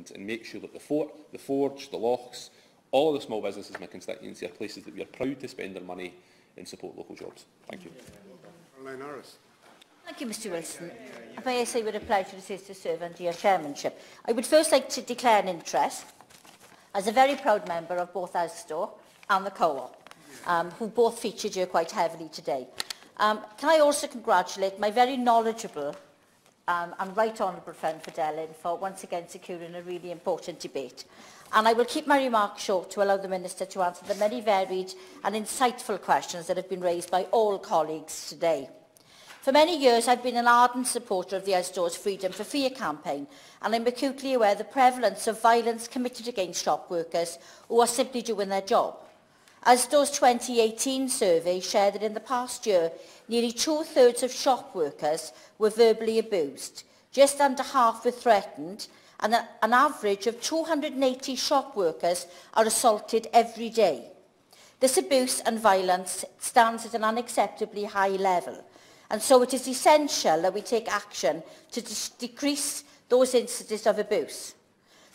Scotland and make sure that the Fort, the Forge, the Lochs, all the small businesses in my constituency are places that we are proud to spend our money and support local jobs. Thank you. Carolyn Harris. Thank you, Mr Wilson. May I say what a pleasure it is to serve under your chairmanship. I would first like to declare an interest as a very proud member of both Astor and the Co-op, who both featured here quite heavily today. Can I also congratulate my very knowledgeable and right honourable friend Fidelin for once again securing a really important debate. And I will keep my remarks short to allow the Minister to answer the many varied and insightful questions that have been raised by all colleagues today. For many years, I've been an ardent supporter of the Asda's Freedom for Fear campaign, and I'm acutely aware of the prevalence of violence committed against shop workers who are simply doing their job. Asda's 2018 survey shared that in the past year, nearly 2/3 of shop workers were verbally abused, just under half were threatened, and an average of 280 shop workers are assaulted every day. This abuse and violence stands at an unacceptably high level, and so it is essential that we take action to decrease those incidents of abuse.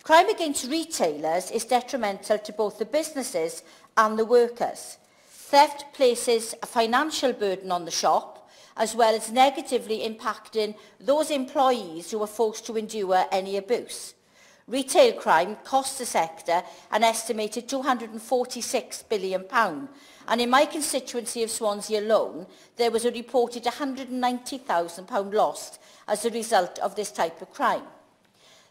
Crime against retailers is detrimental to both the businesses and the workers. Theft places a financial burden on the shop, as well as negatively impacting those employees who are forced to endure any abuse. Retail crime costs the sector an estimated £246 billion, and in my constituency of Swansea alone, there was a reported £190,000 lost as a result of this type of crime.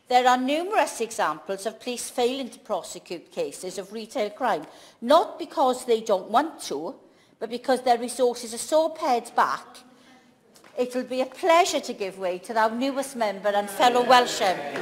There are numerous examples of police failing to prosecute cases of retail crime, not because they don't want to, but because their resources are so pared back. It will be a pleasure to give way to our newest member and fellow Welsh MP.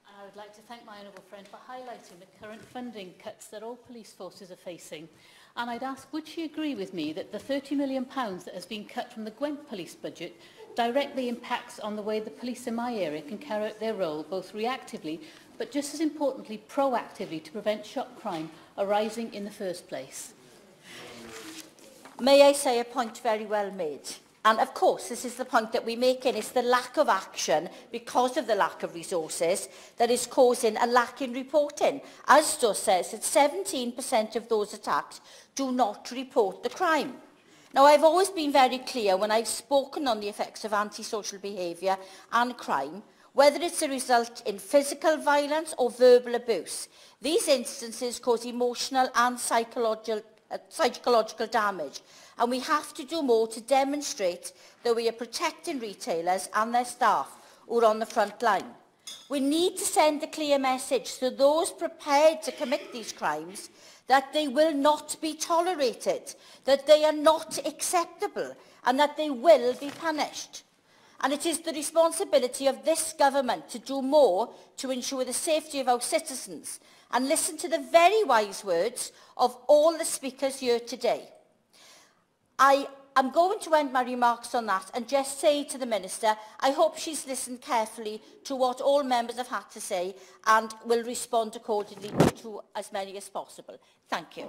I would like to thank my honourable friend for highlighting the current funding cuts that all police forces are facing. And I'd ask, would she agree with me that the £30 million that has been cut from the Gwent police budget directly impacts on the way the police in my area can carry out their role, both reactively, but just as importantly, proactively, to prevent shop crime arising in the first place? May I say a point very well made? And of course, this is the point that we're making. It's the lack of action because of the lack of resources that is causing a lack in reporting. Asda says that 17% of those attacked do not report the crime. Now, I've always been very clear when I've spoken on the effects of antisocial behaviour and crime, whether it's a result in physical violence or verbal abuse. These instances cause emotional and psychological damage, and we have to do more to demonstrate that we are protecting retailers and their staff who are on the front line. We need to send a clear message to those prepared to commit these crimes that they will not be tolerated, that they are not acceptable, and that they will be punished. And it is the responsibility of this government to do more to ensure the safety of our citizens, and listen to the very wise words of all the speakers here today. I am going to end my remarks on that and just say to the Minister, I hope she's listened carefully to what all members have had to say and will respond accordingly to as many as possible. Thank you.